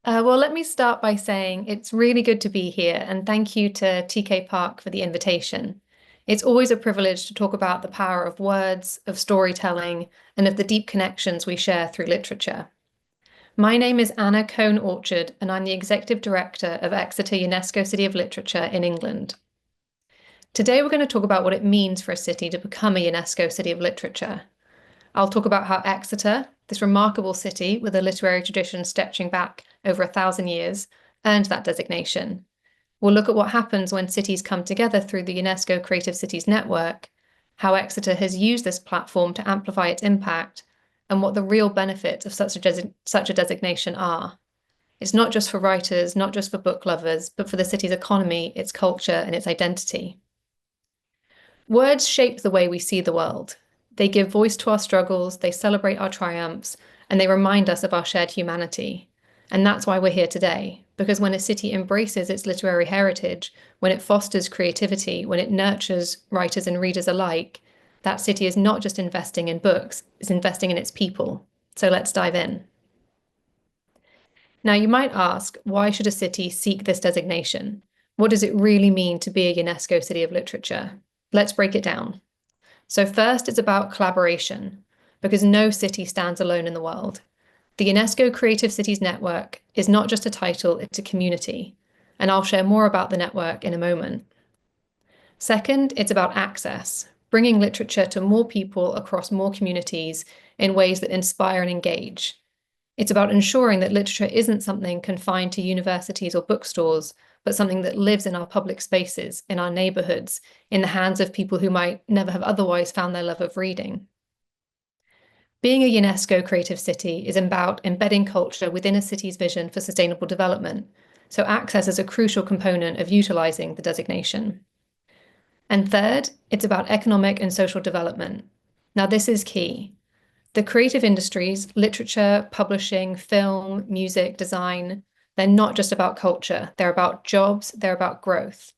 Well, let me start by saying it's really good to be here, and thank you to TK Park for the invitation. It's always a privilege to talk about the power of words, of storytelling, and of the deep connections we share through literature. My name is Anna Cohn Orchard, and I'm the Executive Director of Exeter UNESCO City of Literature in England. Today, we're going to talk about what it means for a city to become a UNESCO City of Literature. I'll talk about how Exeter, this remarkable city with a literary tradition stretching back over 1,000 years, earned that designation. We'll look at what happens when cities come together through the UNESCO Creative Cities Network, how Exeter has used this platform to amplify its impact, and what the real benefits of such a designation are. It's not just for writers, not just for book lovers, but for the city's economy, its culture, and its identity. Words shape the way we see the world. They give voice to our struggles, they celebrate our triumphs, and they remind us of our shared humanity. And that's why we're here today, because when a city embraces its literary heritage, when it fosters creativity, when it nurtures writers and readers alike, that city is not just investing in books, it's investing in its people. So let's dive in. Now, you might ask, why should a city seek this designation? What does it really mean to be a UNESCO City of Literature? Let's break it down. So first, it's about collaboration, because no city stands alone in the world. The UNESCO Creative Cities Network is not just a title, it's a community, and I'll share more about the network in a moment. Second, it's about access, bringing literature to more people across more communities in ways that inspire and engage. It's about ensuring that literature isn't something confined to universities or bookstores, but something that lives in our public spaces, in our neighbourhoods, in the hands of people who might never have otherwise found their love of reading. Being a UNESCO creative city is about embedding culture within a city's vision for sustainable development, so access is a crucial component of utilising the designation. And third, it's about economic and social development. Now, this is key. The creative industries, literature, publishing, film, music, design, they're not just about culture, they're about jobs, they're about growth.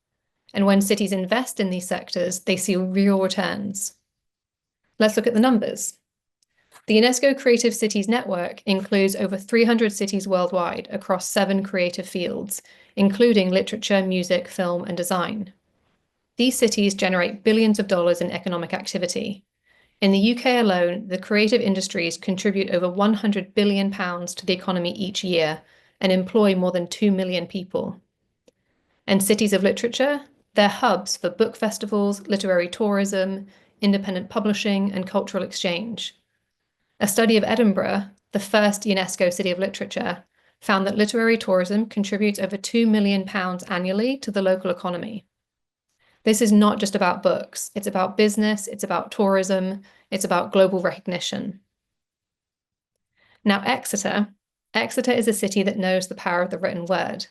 And when cities invest in these sectors, they see real returns. Let's look at the numbers. The UNESCO Creative Cities Network includes over 300 cities worldwide across 7 creative fields, including literature, music, film, and design. These cities generate billions of dollars in economic activity. In the UK alone, the creative industries contribute over £100 billion to the economy each year and employ more than 2 million people. And cities of literature, they're hubs for book festivals, literary tourism, independent publishing, and cultural exchange. A study of Edinburgh, the first UNESCO City of Literature, found that literary tourism contributes over £2 million annually to the local economy. This is not just about books, it's about business, it's about tourism, it's about global recognition. Now, Exeter is a city that knows the power of the written word.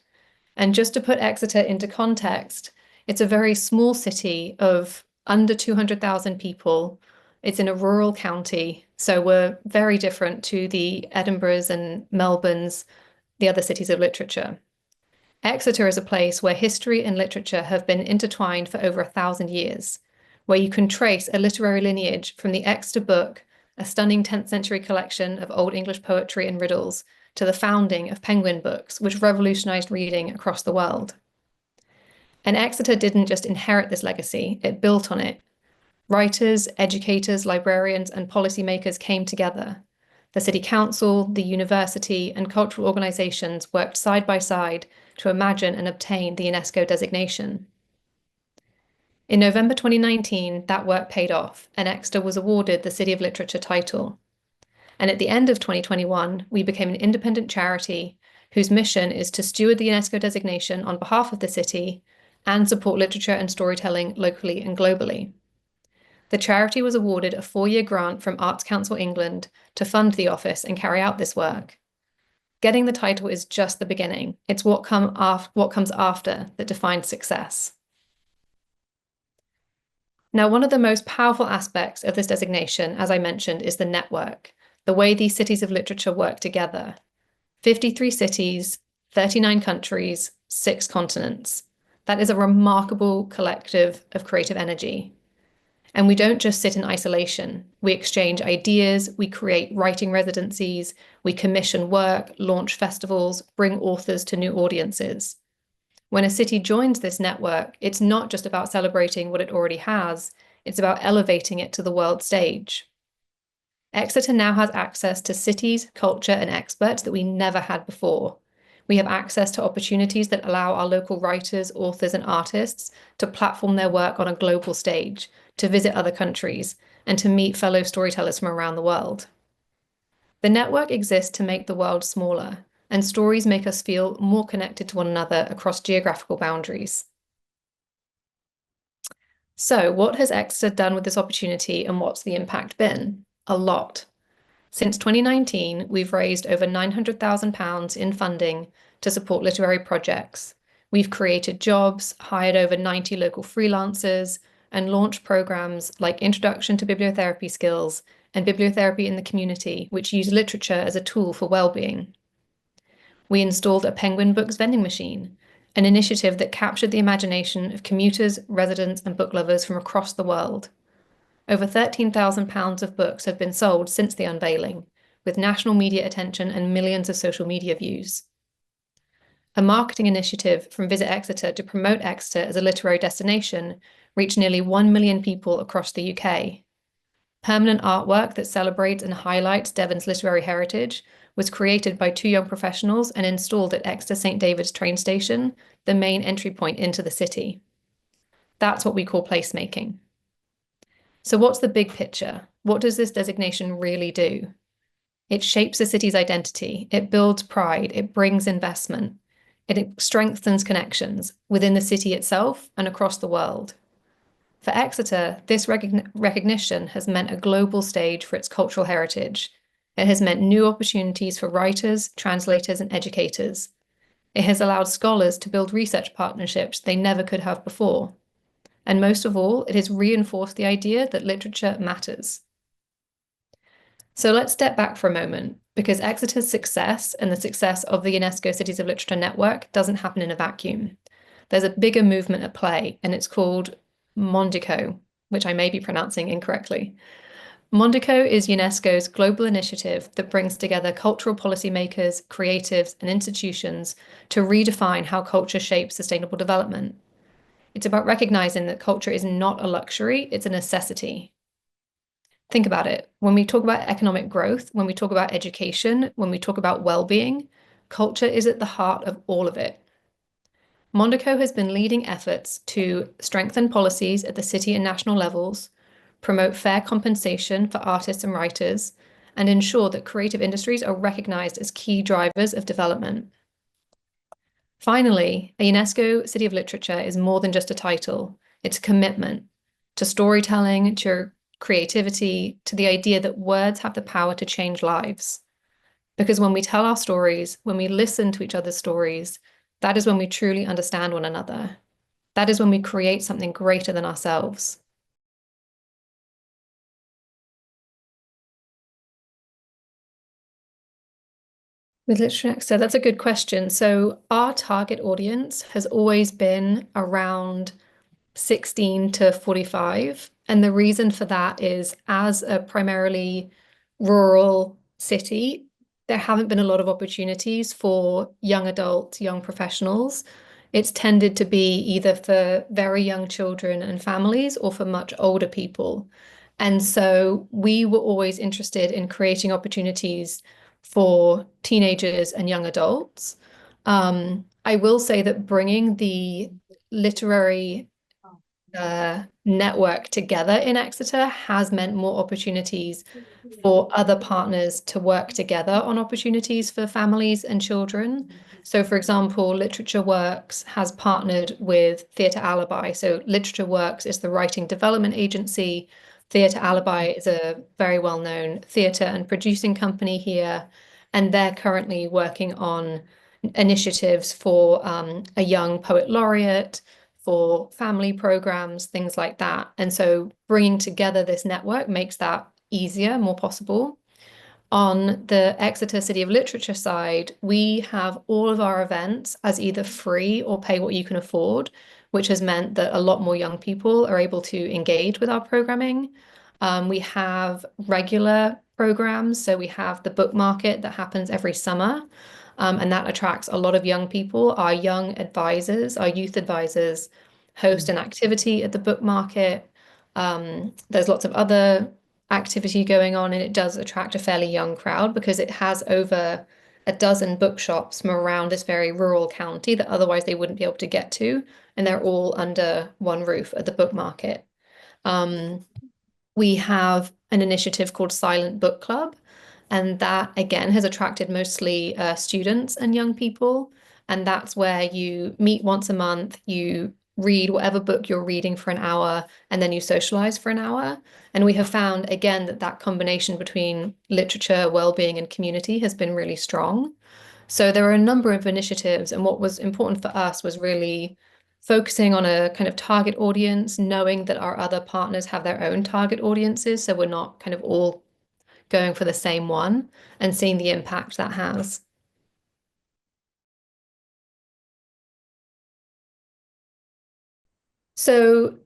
And just to put Exeter into context, it's a very small city of under 200,000 people. It's in a rural county, so we're very different to the Edinburghs and Melbournes, the other cities of literature. Exeter is a place where history and literature have been intertwined for over 1,000 years, where you can trace a literary lineage from the Exeter Book, a stunning 10th century collection of Old English poetry and riddles, to the founding of Penguin Books, which revolutionized reading across the world. And Exeter didn't just inherit this legacy, it built on it. Writers, educators, librarians, and policymakers came together. The City Council, the university, and cultural organisations worked side by side to imagine and obtain the UNESCO designation. In November 2019, that work paid off, and Exeter was awarded the City of Literature title. And at the end of 2021, we became an independent charity whose mission is to steward the UNESCO designation on behalf of the city and support literature and storytelling locally and globally. The charity was awarded a 4-year grant from Arts Council England to fund the office and carry out this work. Getting the title is just the beginning. It's what comes after that defines success. Now, one of the most powerful aspects of this designation, as I mentioned, is the network, the way these cities of literature work together. 53 cities, 39 countries, 6 continents. That is a remarkable collective of creative energy. And we don't just sit in isolation. We exchange ideas, we create writing residencies, we commission work, launch festivals, bring authors to new audiences. When a city joins this network, it's not just about celebrating what it already has, it's about elevating it to the world stage. Exeter now has access to cities, culture, and experts that we never had before. We have access to opportunities that allow our local writers, authors, and artists to platform their work on a global stage, to visit other countries, and to meet fellow storytellers from around the world. The network exists to make the world smaller, and stories make us feel more connected to one another across geographical boundaries. So, what has Exeter done with this opportunity, and what's the impact been? A lot. Since 2019, we've raised over £900,000 in funding to support literary projects. We've created jobs, hired over 90 local freelancers, and launched programs like Introduction to Bibliotherapy Skills and Bibliotherapy in the Community, which use literature as a tool for well-being. We installed a Penguin Books vending machine, an initiative that captured the imagination of commuters, residents, and book lovers from across the world. Over £13,000 of books have been sold since the unveiling, with national media attention and millions of social media views. A marketing initiative from Visit Exeter to promote Exeter as a literary destination reached nearly 1 million people across the UK. Permanent artwork that celebrates and highlights Devon's literary heritage was created by 2 young professionals and installed at Exeter St David's train station, the main entry point into the city. That's what we call placemaking. So what's the big picture? What does this designation really do? It shapes a city's identity, it builds pride, it brings investment, it strengthens connections within the city itself and across the world. For Exeter, this recognition has meant a global stage for its cultural heritage. It has meant new opportunities for writers, translators, and educators. It has allowed scholars to build research partnerships they never could have before. And most of all, it has reinforced the idea that literature matters. So let's step back for a moment, because Exeter's success and the success of the UNESCO Cities of Literature Network doesn't happen in a vacuum. There's a bigger movement at play, and it's called Mondico, which I may be pronouncing incorrectly. Mondico is UNESCO's global initiative that brings together cultural policymakers, creatives, and institutions to redefine how culture shapes sustainable development. It's about recognizing that culture is not a luxury, it's a necessity. Think about it. When we talk about economic growth, when we talk about education, when we talk about well-being, culture is at the heart of all of it. Mondico has been leading efforts to strengthen policies at the city and national levels, promote fair compensation for artists and writers, and ensure that creative industries are recognized as key drivers of development. Finally, a UNESCO City of Literature is more than just a title. It's a commitment to storytelling, to creativity, to the idea that words have the power to change lives. Because when we tell our stories, when we listen to each other's stories, that is when we truly understand one another. That is when we create something greater than ourselves. With literature, so that's a good question. So our target audience has always been around 16 to 45. And the reason for that is, as a primarily rural city, there haven't been a lot of opportunities for young adults, young professionals. It's tended to be either for very young children and families or for much older people. And so we were always interested in creating opportunities for teenagers and young adults. I will say that bringing the literary network together in Exeter has meant more opportunities for other partners to work together on opportunities for families and children. So, for example, Literature Works has partnered with Theatre Alibi. So Literature Works is the writing development agency. Theatre Alibi is a very well-known theatre and producing company here, and they're currently working on initiatives for a young poet laureate, for family programs, things like that. And so bringing together this network makes that easier, more possible. On the Exeter City of Literature side, we have all of our events as either free or pay what you can afford. which has meant that a lot more young people are able to engage with our programming. We have regular programs, so we have the book market that happens every summer, and that attracts a lot of young people. Our young advisors, our youth advisors, host an activity at the book market. There's lots of other activity going on, and it does attract a fairly young crowd because it has over a dozen bookshops from around this very rural county that otherwise they wouldn't be able to get to, and they're all under one roof at the book market. We have an initiative called Silent Book Club, and that again has attracted mostly students and young people. And that's where you meet once a month, you read whatever book you're reading for an hour, and then you socialize for an hour. And we have found again that that combination between literature, well-being, and community has been really strong. So there are a number of initiatives, and what was important for us was really focusing on a kind of target audience, knowing that our other partners have their own target audiences, so we're not kind of all going for the same one, and seeing the impact that has. So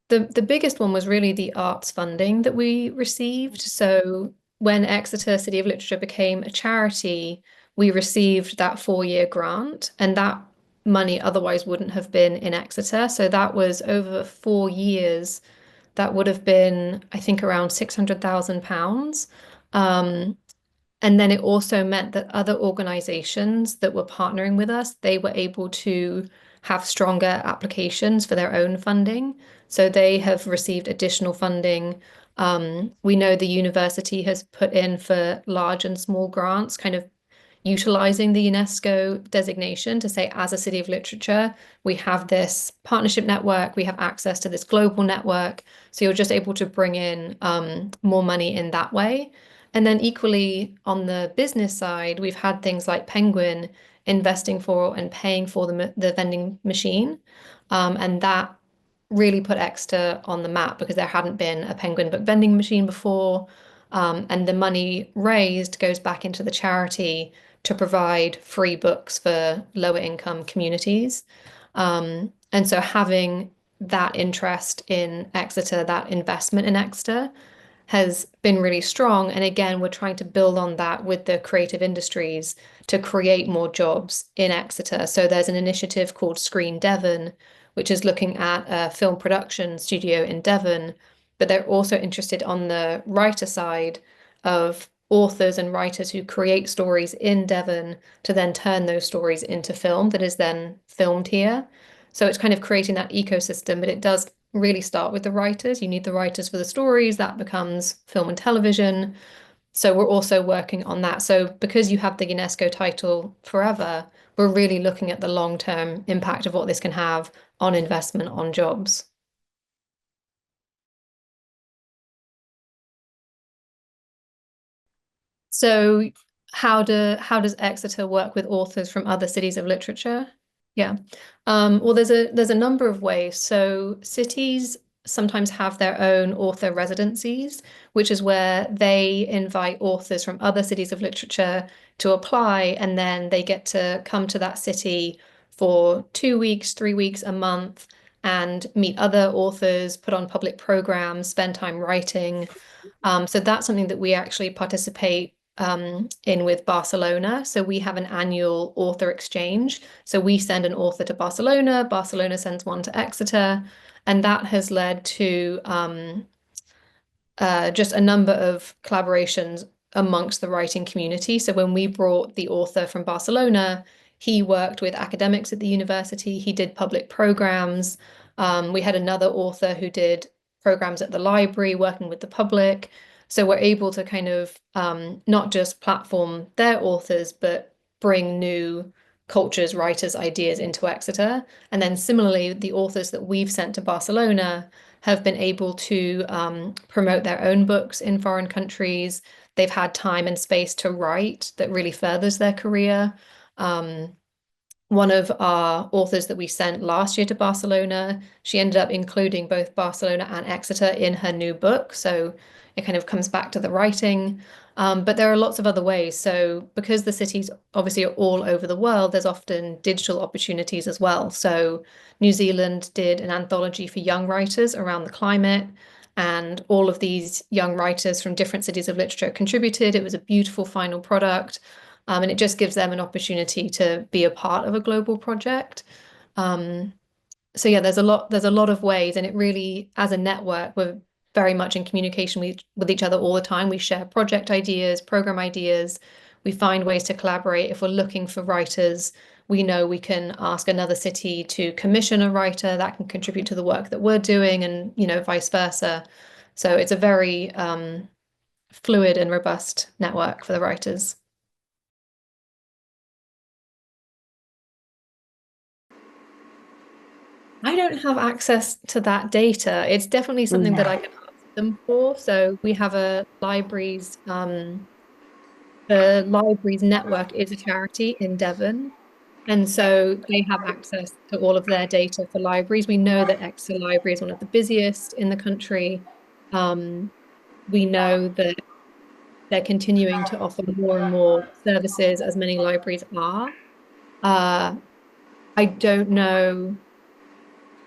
the biggest one was really the arts funding that we received. So when Exeter City of Literature became a charity, we received that 4-year grant, and that money otherwise wouldn't have been in Exeter. So that was over 4 years. That would have been, I think, around £600,000. And then it also meant that other organizations that were partnering with us, they were able to have stronger applications for their own funding. So they have received additional funding. We know the university has put in for large and small grants, kind of utilizing the UNESCO designation to say, as a city of literature, we have this partnership network, we have access to this global network. So you're just able to bring in more money in that way. And then equally on the business side, we've had things like Penguin investing for and paying for the vending machine. And that really put Exeter on the map because there hadn't been a Penguin book vending machine before. And the money raised goes back into the charity to provide free books for lower income communities. And so having that interest in Exeter, that investment in Exeter, has been really strong. And again, we're trying to build on that with the creative industries to create more jobs in Exeter. So there's an initiative called Screen Devon, which is looking at a film production studio in Devon, but they're also interested on the writer side of authors and writers who create stories in Devon to then turn those stories into film that is then filmed here. So it's kind of creating that ecosystem, but it does really start with the writers. You need the writers for the stories, that becomes film and television. So we're also working on that. So because you have the UNESCO title forever, we're really looking at the long-term impact of what this can have on investment, on jobs. So how does Exeter work with authors from other cities of literature? Yeah. Well, there's a number of ways. So cities sometimes have their own author residencies, which is where they invite authors from other cities of literature to apply, and then they get to come to that city for 2 weeks, 3 weeks, a month, and meet other authors, put on public programs, spend time writing. So that's something that we actually participate in with Barcelona. So we have an annual author exchange. So we send an author to Barcelona, Barcelona sends one to Exeter, and that has led to just a number of collaborations amongst the writing community. So when we brought the author from Barcelona, he worked with academics at the university, he did public programs. We had another author who did programs at the library, working with the public. So we're able to kind of not just platform their authors, but bring new cultures, writers, ideas into Exeter. And then similarly, the authors that we've sent to Barcelona have been able to promote their own books in foreign countries. They've had time and space to write that really furthers their career. One of our authors that we sent last year to Barcelona, she ended up including both Barcelona and Exeter in her new book. So it kind of comes back to the writing. But there are lots of other ways. So because the cities obviously are all over the world, there's often digital opportunities as well. So New Zealand did an anthology for young writers around the climate, and all of these young writers from different cities of literature contributed. It was a beautiful final product, and it just gives them an opportunity to be a part of a global project. So yeah, there's a lot of ways, and it really, as a network, we're very much in communication with each other all the time. We share project ideas, program ideas. We find ways to collaborate. If we're looking for writers, we know we can ask another city to commission a writer that can contribute to the work that we're doing, and vice versa. So it's a very fluid and robust network for the writers. I don't have access to that data. It's definitely something that I can ask them for. So we have the libraries network is a charity in Devon. And so they have access to all of their data for libraries. We know that Exeter Library is one of the busiest in the country. We know that they're continuing to offer more and more services, as many libraries are. I don't know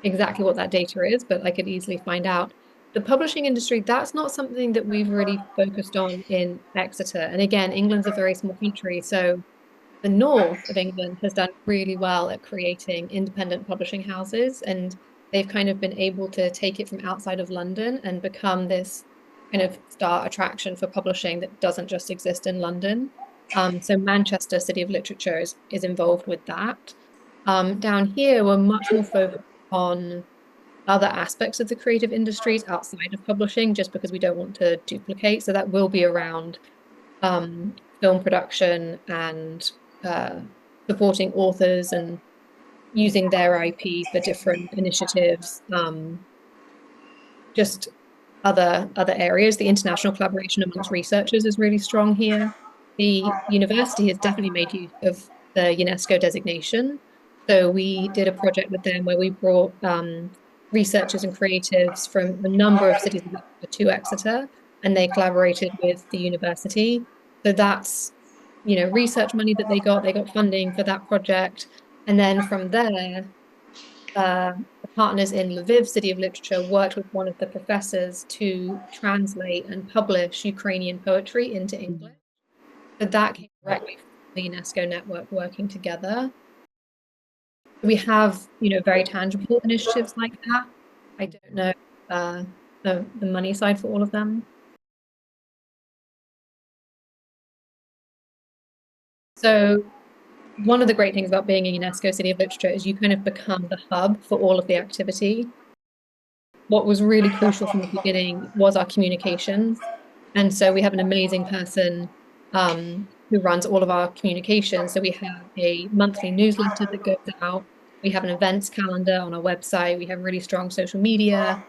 exactly what that data is, but I could easily find out. The publishing industry, that's not something that we've really focused on in Exeter. And again, England's a very small country, so the north of England has done really well at creating independent publishing houses, and they've kind of been able to take it from outside of London and become this kind of star attraction for publishing that doesn't just exist in London. So Manchester City of Literature is involved with that. Down here, we're much more focused on other aspects of the creative industries outside of publishing, just because we don't want to duplicate. So that will be around film production and supporting authors and using their IP for different initiatives. Just other areas. The international collaboration amongst researchers is really strong here. The university has definitely made use of the UNESCO designation. So we did a project with them where we brought researchers and creatives from a number of cities to Exeter, and they collaborated with the university. So that's, research money that they got funding for that project. And then from there, the partners in Lviv City of Literature worked with one of the professors to translate and publish Ukrainian poetry into English. So that came directly from the UNESCO network working together. We have, very tangible initiatives like that. I don't know the money side for all of them. So one of the great things about being a UNESCO City of Literature is you kind of become the hub for all of the activity. What was really crucial from the beginning was our communications. And so we have an amazing person who runs all of our communications. So we have a monthly newsletter that goes out. We have an events calendar on our website. We have really strong social media.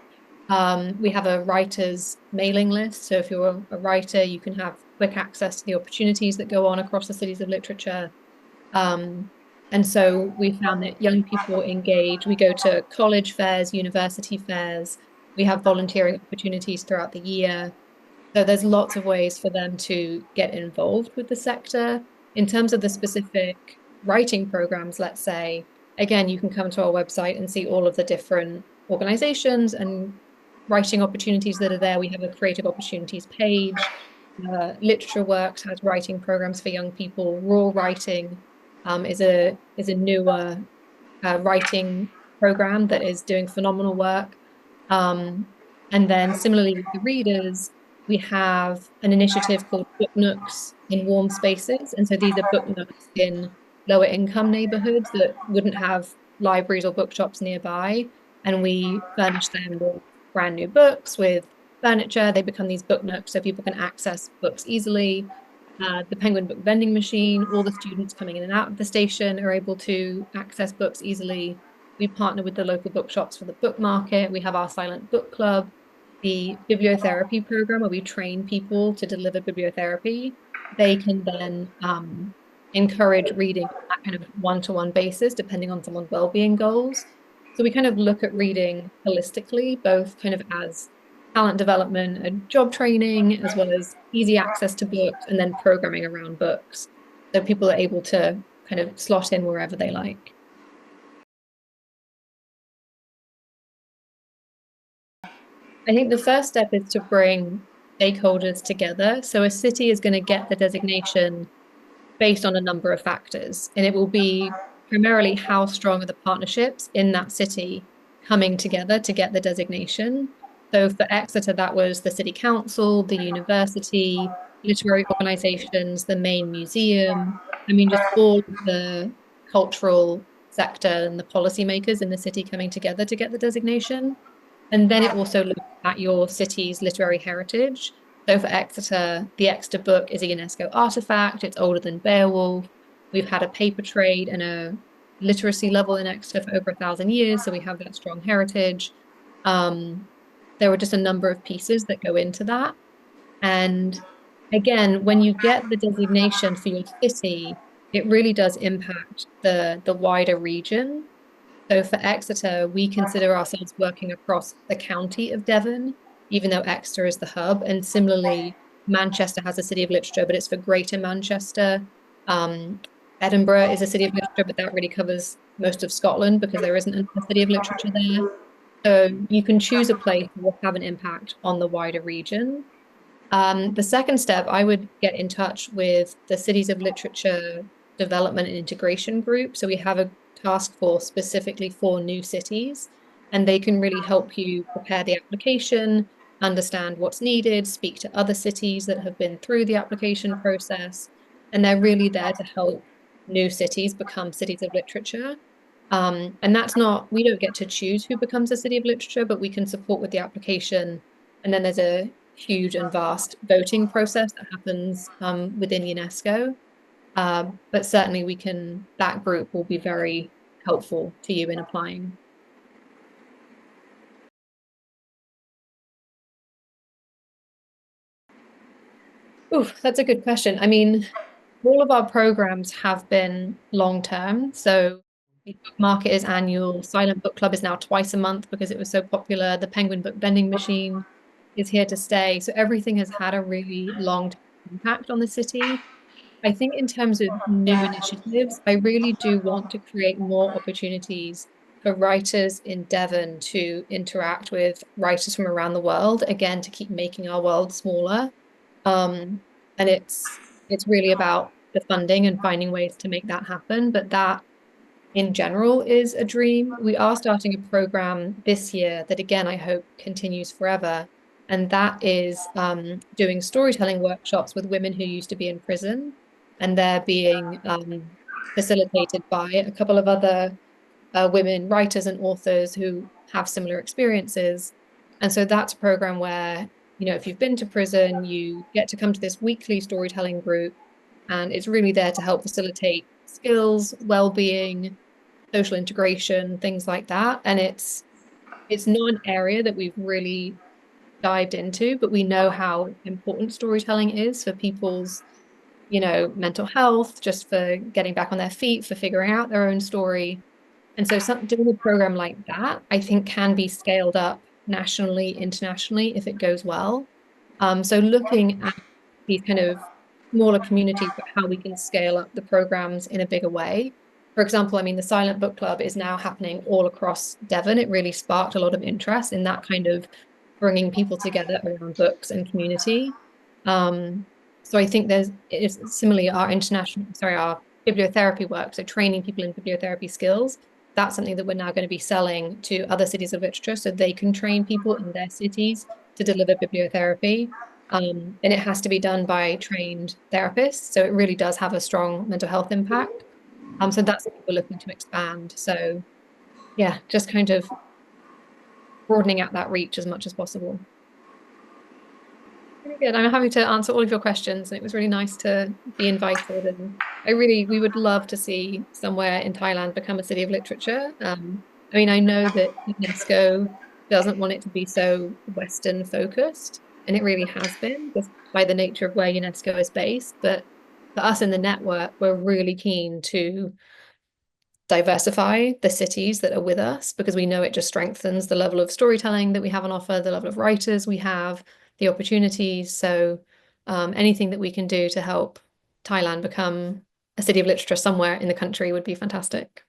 We have a writer's mailing list. So if you're a writer, you can have quick access to the opportunities that go on across the cities of literature. And so we found that young people engage. We go to college fairs, university fairs. We have volunteering opportunities throughout the year. So there's lots of ways for them to get involved with the sector. In terms of the specific writing programs, let's say, again, you can come to our website and see all of the different organizations and writing opportunities that are there. We have a creative opportunities page. Literature Works has writing programs for young people. Raw Writing is a newer writing program that is doing phenomenal work. And then similarly with the readers, we have an initiative called Book Nooks in Warm Spaces. And so these are book nooks in lower income neighborhoods that wouldn't have libraries or bookshops nearby. And we furnish them with brand new books, with furniture. They become these book nooks so people can access books easily. The Penguin Book Vending Machine, all the students coming in and out of the station are able to access books easily. We partner with the local bookshops for the book market. We have our silent book club, the bibliotherapy program where we train people to deliver bibliotherapy. They can then encourage reading on that kind of one-to-one basis, depending on someone's well-being goals. So we kind of look at reading holistically, both kind of as talent development and job training, as well as easy access to books and then programming around books. So people are able to kind of slot in wherever they like. I think the first step is to bring stakeholders together. So a city is going to get the designation based on a number of factors, and it will be primarily how strong are the partnerships in that city coming together to get the designation. So for Exeter, that was the city council, the university, literary organizations, the main museum. I mean, just all of the cultural sector and the policymakers in the city coming together to get the designation. And then it also looks at your city's literary heritage. So for Exeter, the Exeter book is a UNESCO artifact. It's older than Beowulf. We've had a paper trade and a literacy level in Exeter for over 1,000 years. So we have that strong heritage. There were just a number of pieces that go into that. And again, when you get the designation for your city, it really does impact the wider region. So for Exeter, we consider ourselves working across the county of Devon, even though Exeter is the hub. And similarly, Manchester has a city of literature, but it's for Greater Manchester. Edinburgh is a city of literature, but that really covers most of Scotland because there isn't a city of literature there. So you can choose a place that will have an impact on the wider region. The second step, I would get in touch with the Cities of Literature Development and Integration Group. So we have a task force specifically for new cities, and they can really help you prepare the application, understand what's needed, speak to other cities that have been through the application process, and they're really there to help new cities become cities of literature. And that's not, we don't get to choose who becomes a city of literature, but we can support with the application. And then there's a huge and vast voting process that happens within UNESCO. But certainly that group will be very helpful to you in applying. Ooh, that's a good question. I mean, all of our programs have been long term. So the book market is annual. Silent Book Club is now twice a month because it was so popular. The Penguin Book Vending Machine is here to stay. So everything has had a really long impact on the city. I think in terms of new initiatives, I really do want to create more opportunities for writers in Devon to interact with writers from around the world, again, to keep making our world smaller. And it's really about the funding and finding ways to make that happen. But that in general is a dream. We are starting a program this year that, again, I hope continues forever. And that is doing storytelling workshops with women who used to be in prison. And they're being facilitated by a couple of other women writers and authors who have similar experiences. And so that's a program where, if you've been to prison, you get to come to this weekly storytelling group, and it's really there to help facilitate skills, well-being, social integration, things like that. And it's not an area that we've really dived into, but we know how important storytelling is for people's, mental health, just for getting back on their feet, for figuring out their own story. And so doing a program like that, I think, can be scaled up nationally, internationally, if it goes well. So looking at these kind of smaller communities, but how we can scale up the programs in a bigger way. For example, I mean, the Silent Book Club is now happening all across Devon. It really sparked a lot of interest in that kind of bringing people together around books and community. So I think it's similarly our bibliotherapy work, so training people in bibliotherapy skills. That's something that we're now going to be selling to other cities of literature so they can train people in their cities to deliver bibliotherapy. And it has to be done by trained therapists. So it really does have a strong mental health impact. So that's what we're looking to expand. So yeah, just kind of broadening out that reach as much as possible. Really good. I'm happy to answer all of your questions. And it was really nice to be invited. And we would love to see somewhere in Thailand become a city of literature. I mean, I know that UNESCO doesn't want it to be so Western focused, and it really has been just by the nature of where UNESCO is based. But for us in the network, we're really keen to diversify the cities that are with us, because we know it just strengthens the level of storytelling that we have on offer, the level of writers we have, the opportunities. So anything that we can do to help Thailand become a city of literature somewhere in the country would be fantastic.